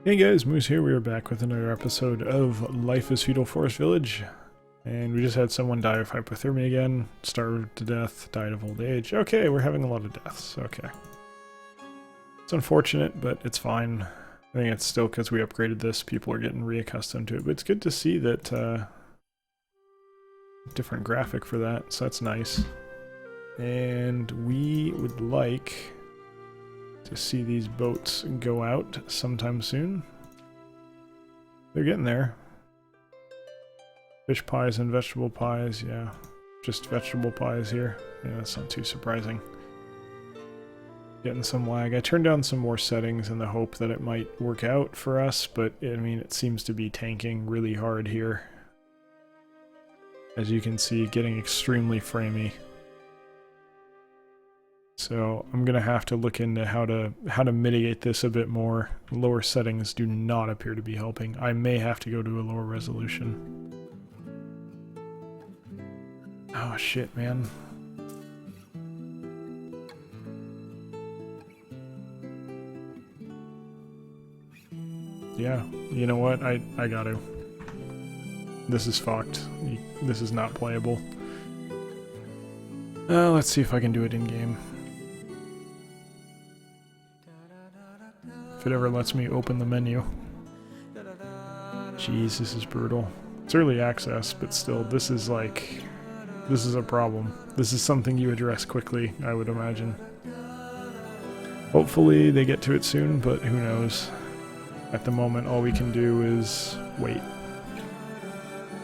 Hey guys, Moose here. We are back with another episode of Life is Feudal Forest Village. And we just had someone die of hypothermia again, starved to death, died of old age. Okay, we're having a lot of deaths. Okay. It's unfortunate, but it's fine. I think it's still because we upgraded this. People are getting reaccustomed to it. But it's good to see that different graphic for that, so that's nice. And we would like to see these boats go out sometime soon. They're getting there. Fish pies and vegetable pies, yeah. Just vegetable pies here. Yeah, that's not too surprising. Getting some lag. I turned down some more settings in the hope that it might work out for us, but I mean, it seems to be tanking really hard here. As you can see, getting extremely framey. So I'm gonna have to look into how to mitigate this a bit more. Lower settings do not appear to be helping. I may have to go to a lower resolution. Oh shit, man. Yeah, you know what? I got to. This is fucked. This is not playable. Let's see if I can do it in game. If it ever lets me open the menu. Jeez, this is brutal. It's early access, but still, this is a problem. This is something you address quickly, I would imagine. Hopefully they get to it soon, but who knows. At the moment, all we can do is wait.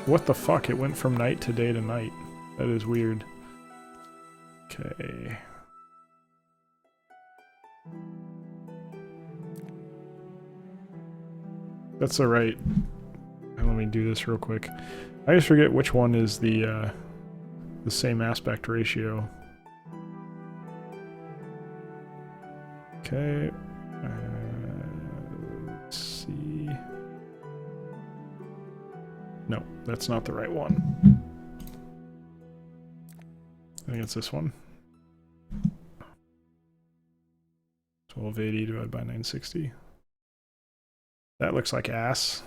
What the fuck? It went from night to day to night. That is weird. Okay. That's alright. Let me do this real quick. I just forget which one is the same aspect ratio. Okay. Let's see. No, that's not the right one. I think it's this one. 1280 divided by 960. That looks like ass.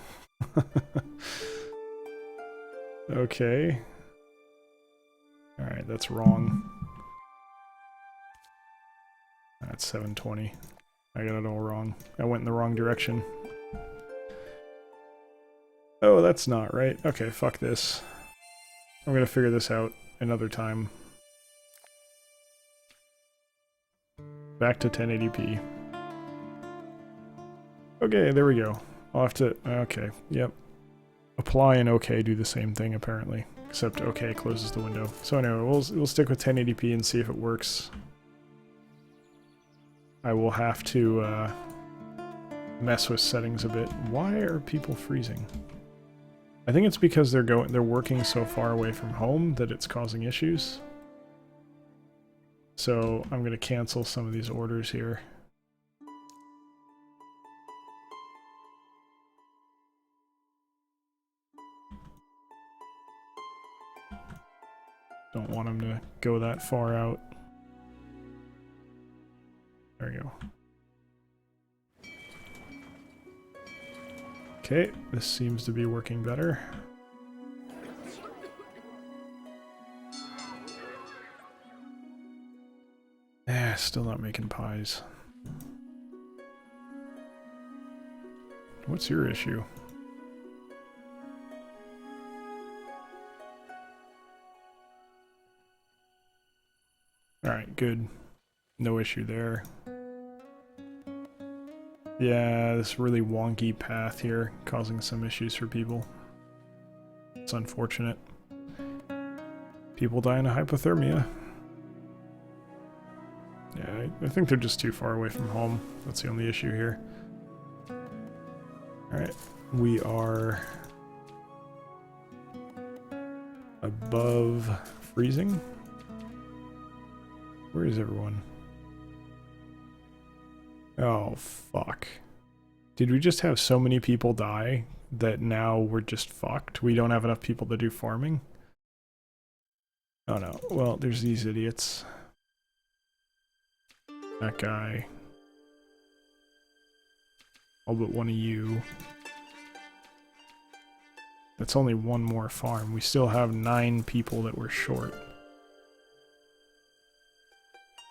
Okay. Alright, that's wrong. That's 720. I got it all wrong. I went in the wrong direction. Oh, that's not right. Okay, fuck this. I'm gonna figure this out another time. Back to 1080p. Okay, there we go. I'll have to... Okay, yep. Apply and OK do the same thing, apparently. Except OK closes the window. So anyway, we'll stick with 1080p and see if it works. I will have to mess with settings a bit. Why are people freezing? I think it's because they're working so far away from home that it's causing issues. So I'm going to cancel some of these orders here. Don't want them to go that far out. There we go. Okay, this seems to be working better. Still not making pies. What's your issue? Alright, good. No issue there. Yeah, this really wonky path here causing some issues for people. It's unfortunate. People dying of hypothermia. Yeah, I think they're just too far away from home. That's the only issue here. Alright, we are above freezing. Where is everyone? Oh, fuck. Did we just have so many people die that now we're just fucked? We don't have enough people to do farming? Oh no. Well, there's these idiots. That guy. All but one of you. That's only one more farm. We still have 9 people that we're short.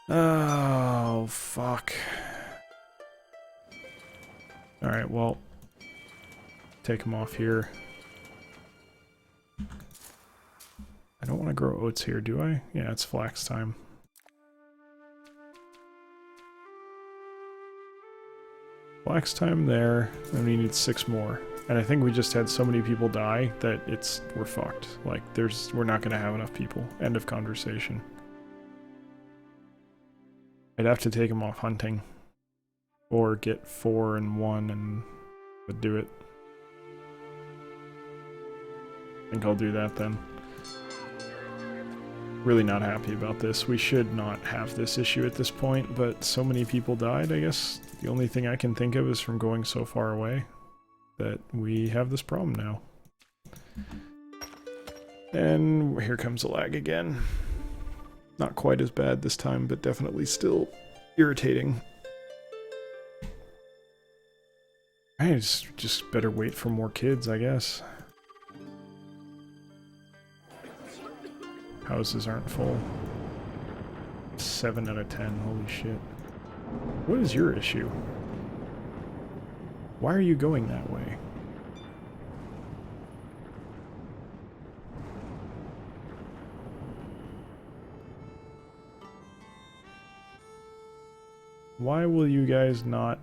Oh, fuck. Alright, well, take them off here. I don't want to grow oats here, do I? Yeah, it's flax time. Flax time there, and we need 6 more. And I think we just had so many people die that we're fucked. Like, we're not gonna have enough people. End of conversation. I'd have to take them off hunting. Or get 4 and 1 and would do it. I think I'll do that then. Really not happy about this. We should not have this issue at this point, but so many people died, I guess. The only thing I can think of is from going so far away that we have this problem now. And here comes a lag again. Not quite as bad this time, but definitely still irritating. I just better wait for more kids, I guess. Houses aren't full. 7 out of 10, holy shit. What is your issue? Why are you going that way? Why will you guys not...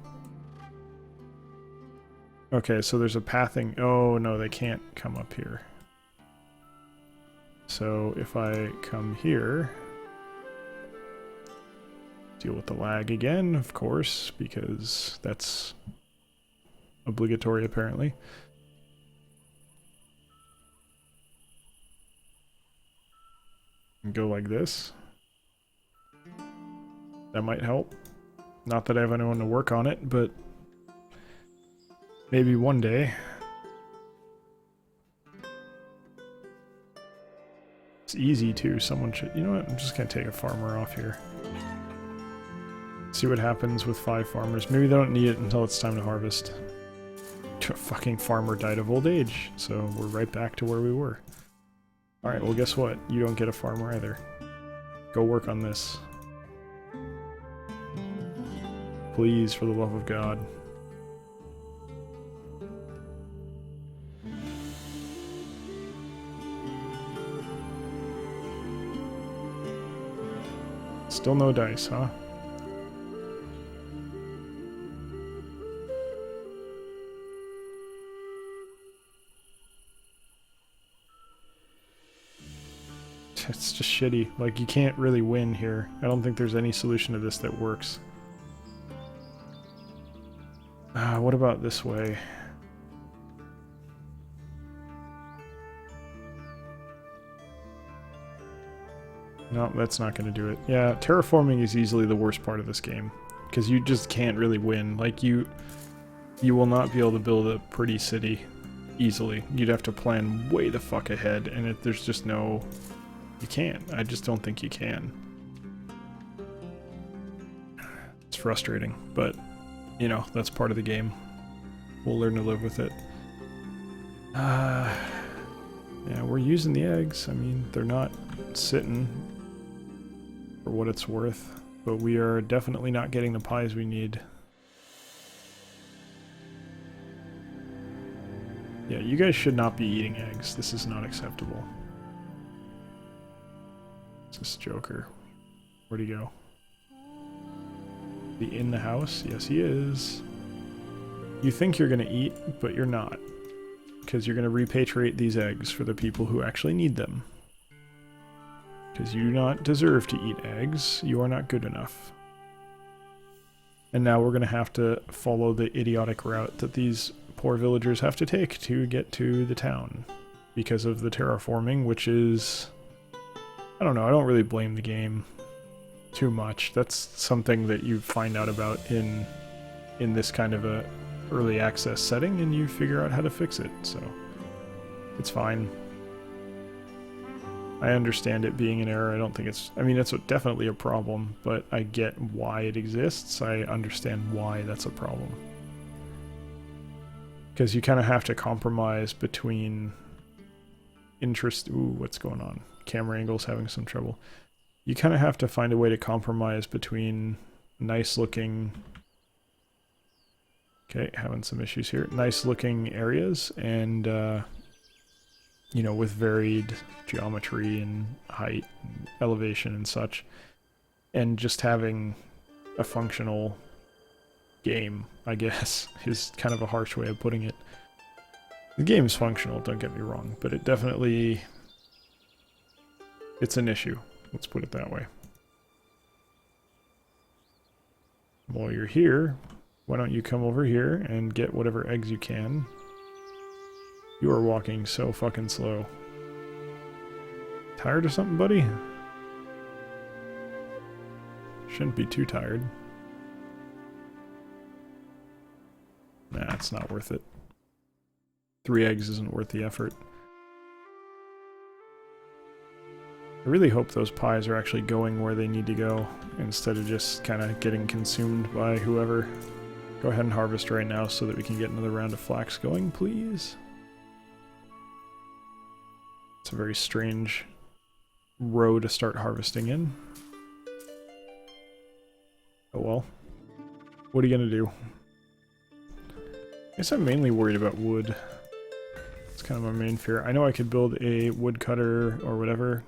Okay, so there's a pathing... Oh, no, they can't come up here. So if I come here... Deal with the lag again, of course, because that's obligatory, apparently. And go like this. That might help. Not that I have anyone to work on it, but maybe one day. It's easy too. Someone should... You know what? I'm just gonna take a farmer off here. See what happens with 5 farmers. Maybe they don't need it until it's time to harvest. A fucking farmer died of old age, so we're right back to where we were. Alright, well guess what? You don't get a farmer either. Go work on this. Please, for the love of God. Still no dice, huh? It's just shitty. Like, you can't really win here. I don't think there's any solution to this that works. What about this way? No, that's not going to do it. Yeah, terraforming is easily the worst part of this game. Because you just can't really win. Like, you will not be able to build a pretty city easily. You'd have to plan way the fuck ahead, and there's just no... You can't. I just don't think you can. It's frustrating, but, you know, that's part of the game. We'll learn to live with it. Yeah, we're using the eggs. I mean, they're not sitting for what it's worth, but we are definitely not getting the pies we need. Yeah, you guys should not be eating eggs. This is not acceptable. It's this Joker. Where'd he go? Be in the house? Yes, he is. You think you're gonna eat, but you're not. Because you're gonna repatriate these eggs for the people who actually need them. Because you do not deserve to eat eggs. You are not good enough. And now we're gonna have to follow the idiotic route that these poor villagers have to take to get to the town. Because of the terraforming, which is... I don't know, I don't really blame the game too much. That's something that you find out about in this kind of a early access setting, and you figure out how to fix it, so it's fine. I understand it being an error. I don't think it's... I mean, it's definitely a problem, but I get why it exists. I understand why that's a problem. Because you kind of have to compromise between interest... Ooh, what's going on? Camera angle's having some trouble. You kind of have to find a way to compromise between nice looking... Okay, having some issues here. Nice looking areas and, you know, with varied geometry and height, and elevation and such. And just having a functional game, I guess, is kind of a harsh way of putting it. The game's functional, don't get me wrong, but it definitely... It's an issue, let's put it that way. While you're here, why don't you come over here and get whatever eggs you can? You are walking so fucking slow. Tired or something, buddy? Shouldn't be too tired. Nah, it's not worth it. 3 eggs isn't worth the effort. I really hope those pies are actually going where they need to go, instead of just kind of getting consumed by whoever. Go ahead and harvest right now so that we can get another round of flax going, please. It's a very strange row to start harvesting in. Oh well. What are you gonna do? I guess I'm mainly worried about wood. It's kind of my main fear. I know I could build a woodcutter or whatever.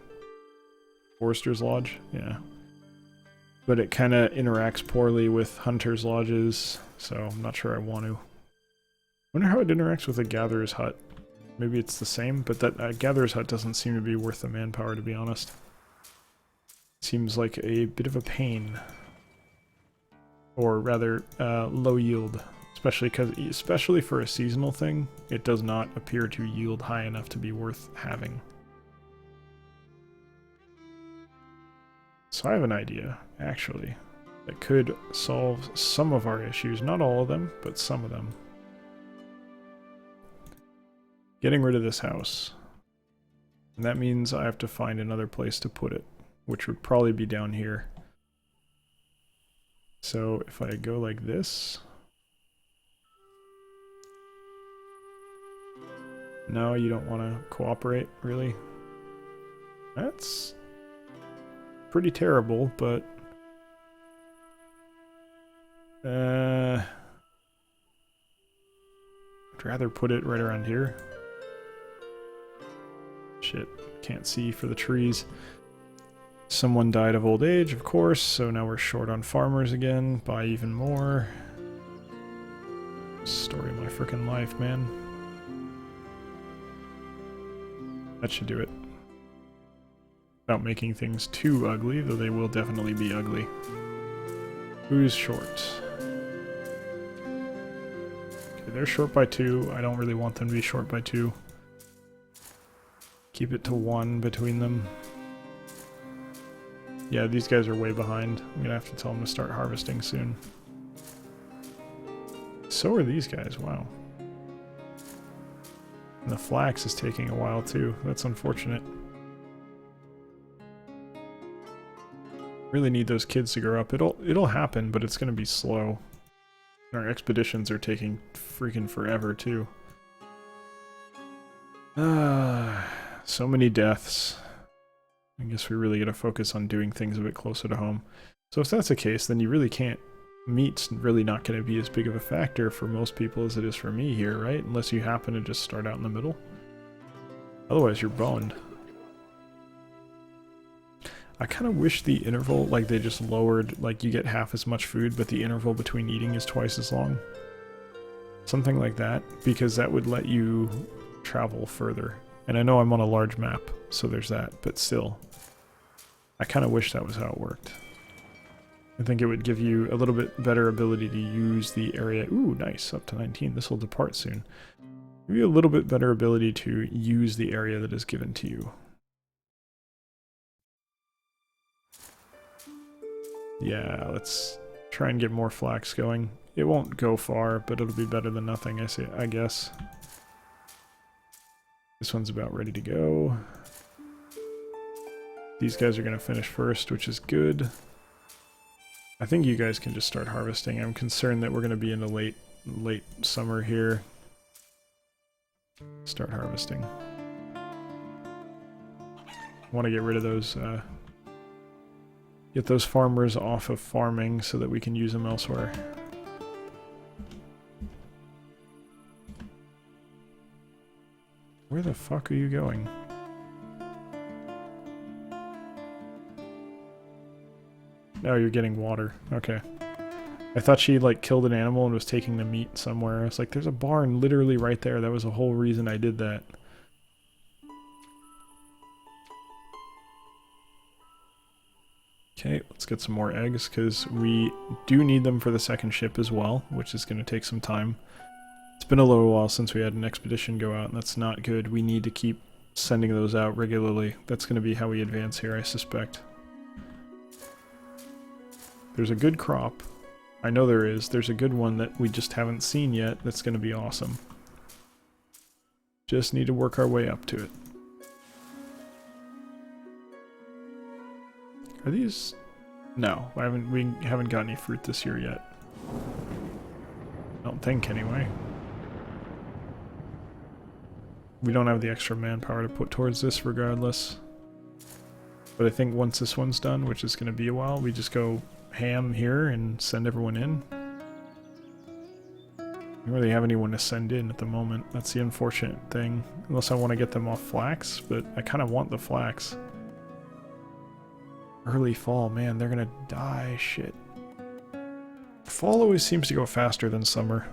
Forester's Lodge? Yeah. But it kind of interacts poorly with Hunter's Lodges, so I'm not sure I want to. Wonder how it interacts with a Gatherer's Hut. Maybe it's the same, but that Gatherer's Hut doesn't seem to be worth the manpower, to be honest. Seems like a bit of a pain. Or rather, low yield. Especially for a seasonal thing, it does not appear to yield high enough to be worth having. So I have an idea, actually, that could solve some of our issues. Not all of them, but some of them. Getting rid of this house. And that means I have to find another place to put it, which would probably be down here. So if I go like this... No, you don't want to cooperate, really? That's pretty terrible, but... I'd rather put it right around here. Shit, can't see for the trees. Someone died of old age, of course, so now we're short on farmers again. Buy even more. Story of my frickin' life, man. That should do it. Without making things too ugly, though they will definitely be ugly. Who's short? Okay, they're short by 2. I don't really want them to be short by 2. Keep it to 1 between them. Yeah, these guys are way behind. I'm gonna have to tell them to start harvesting soon. So are these guys, wow. And the flax is taking a while too. That's unfortunate. Really need those kids to grow up. It'll happen, but it's gonna be slow. And our expeditions are taking freaking forever too. So many deaths. I guess we really gotta focus on doing things a bit closer to home. So if that's the case, then you really can't... Meat's really not going to be as big of a factor for most people as it is for me here, right? Unless you happen to just start out in the middle. Otherwise, you're boned. I kind of wish the interval, like they just lowered, like you get half as much food, but the interval between eating is twice as long. Something like that, because that would let you travel further. And I know I'm on a large map, so there's that, but still. I kind of wish that was how it worked. I think it would give you a little bit better ability to use the area. Ooh, nice, up to 19. This will depart soon. Give you a little bit better ability to use the area that is given to you. Yeah, let's try and get more flax going. It won't go far, but it'll be better than nothing, I guess. This one's about ready to go. These guys are going to finish first, which is good. I think you guys can just start harvesting. I'm concerned that we're going to be in the late summer here. Start harvesting. Want to get rid of those, get those farmers off of farming so that we can use them elsewhere. Where the fuck are you going? Oh, you're getting water. Okay. I thought she, like, killed an animal and was taking the meat somewhere. I was like, there's a barn literally right there. That was the whole reason I did that. Okay, let's get some more eggs, because we do need them for the second ship as well, which is going to take some time. It's been a little while since we had an expedition go out, and that's not good. We need to keep sending those out regularly. That's going to be how we advance here, I suspect. There's a good crop. I know there is. There's a good one that we just haven't seen yet that's going to be awesome. Just need to work our way up to it. Are these... No, we haven't got any fruit this year yet. I don't think, anyway. We don't have the extra manpower to put towards this regardless. But I think once this one's done, which is going to be a while, we just go ham here and send everyone in. I don't really have anyone to send in at the moment. That's the unfortunate thing. Unless I want to get them off flax, but I kind of want the flax. Early fall, man, they're gonna die, shit. Fall always seems to go faster than summer.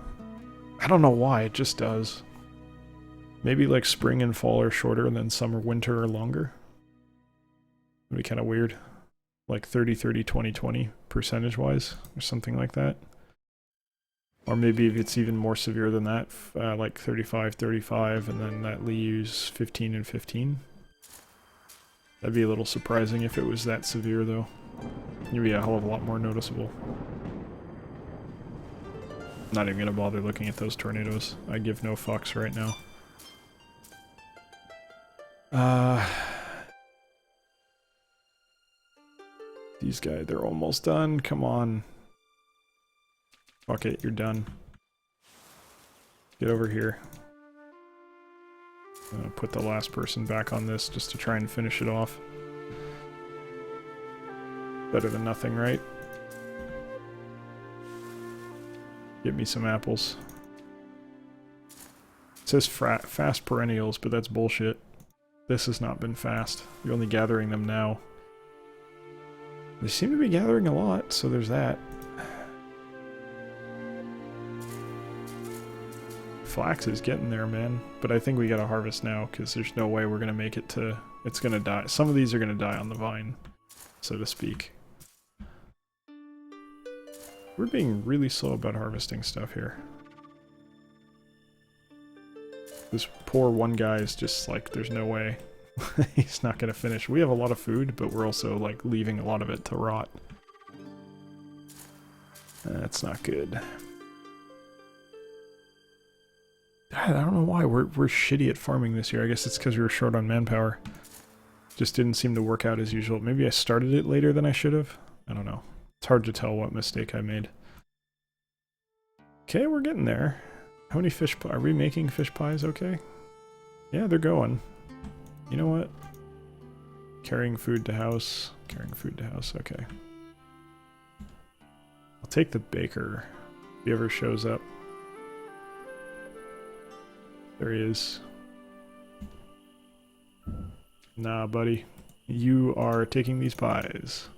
I don't know why, it just does. Maybe like spring and fall are shorter and then summer, winter are longer. It'd be kind of weird. Like 30-30, 20-20 percentage-wise, or something like that. Or maybe if it's even more severe than that, like 35-35, and then that leaves 15 and 15. That'd be a little surprising if it was that severe, though. It'd be a hell of a lot more noticeable. Not even gonna bother looking at those tornadoes. I give no fucks right now. These guys, they're almost done. Come on. Fuck it, you're done. Get over here. I'm gonna put the last person back on this just to try and finish it off. Better than nothing, right? Get me some apples. It says fast perennials, but that's bullshit. This has not been fast. You're only gathering them now. They seem to be gathering a lot, so there's that. Flax is getting there, man. But I think we gotta harvest now, because there's no way we're gonna make it to... It's gonna die. Some of these are gonna die on the vine, so to speak. We're being really slow about harvesting stuff here. This poor one guy is just like, there's no way. He's not gonna finish. We have a lot of food, but we're also like leaving a lot of it to rot. That's not good. I don't know why we're shitty at farming this year. I guess it's because we were short on manpower. Just didn't seem to work out as usual. Maybe I started it later than I should have. I don't know. It's hard to tell what mistake I made. Okay, we're getting there. How many fish pies? Are we making fish pies okay? Yeah, they're going. You know what? Carrying food to house. Carrying food to house, okay. I'll take the baker. If he ever shows up. There he is. Nah, buddy. You are taking these pies.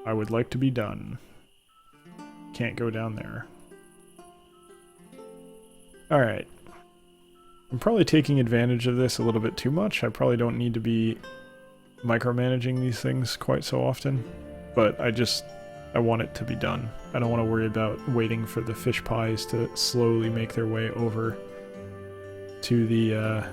I would like to be done. Can't go down there. Alright. I'm probably taking advantage of this a little bit too much. I probably don't need to be micromanaging these things quite so often. But I want it to be done. I don't want to worry about waiting for the fish pies to slowly make their way over to the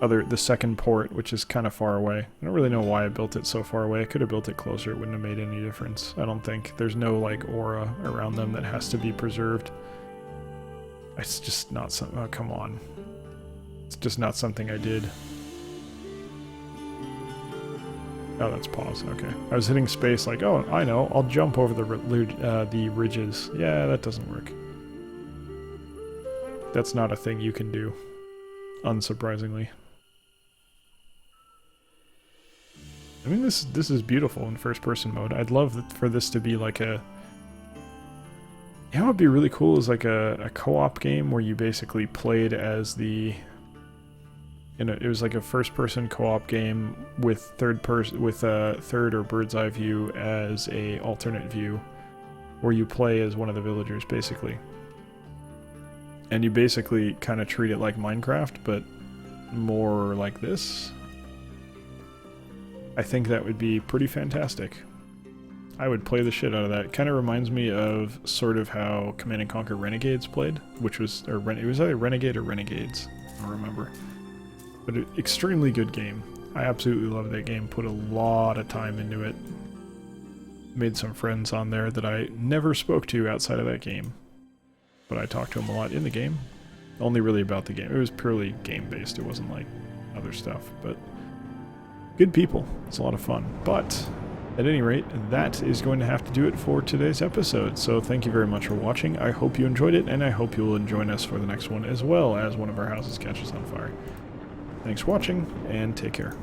the second port, which is kind of far away. I don't really know why I built it so far away. I could have built it closer. It wouldn't have made any difference. I don't think. There's no like aura around them that has to be preserved. It's just not something. Oh, come on. It's just not something I did. Oh, that's pause. Okay. I was hitting space like, oh, I know. I'll jump over the ridges. Yeah, that doesn't work. That's not a thing you can do, unsurprisingly. I mean, this is beautiful in first-person mode. I'd love for this to be like a... You know what would be really cool is like a co-op game where you basically played as the... it was like a first-person co-op game with third or bird's eye view as a alternate view, where you play as one of the villagers, basically. And you basically kind of treat it like Minecraft, but more like this. I think that would be pretty fantastic. I would play the shit out of that. Kind of reminds me of sort of how Command & Conquer Renegades played, which was, it was either Renegade or Renegades, I don't remember. But an extremely good game. I absolutely love that game, put a lot of time into it. Made some friends on there that I never spoke to outside of that game. But I talked to them a lot in the game. Only really about the game. It was purely game-based, it wasn't like other stuff, but good people. It's a lot of fun. But at any rate, that is going to have to do it for today's episode. So thank you very much for watching. I hope you enjoyed it, and I hope you will join us for the next one as well as one of our houses catches on fire. Thanks for watching, and take care.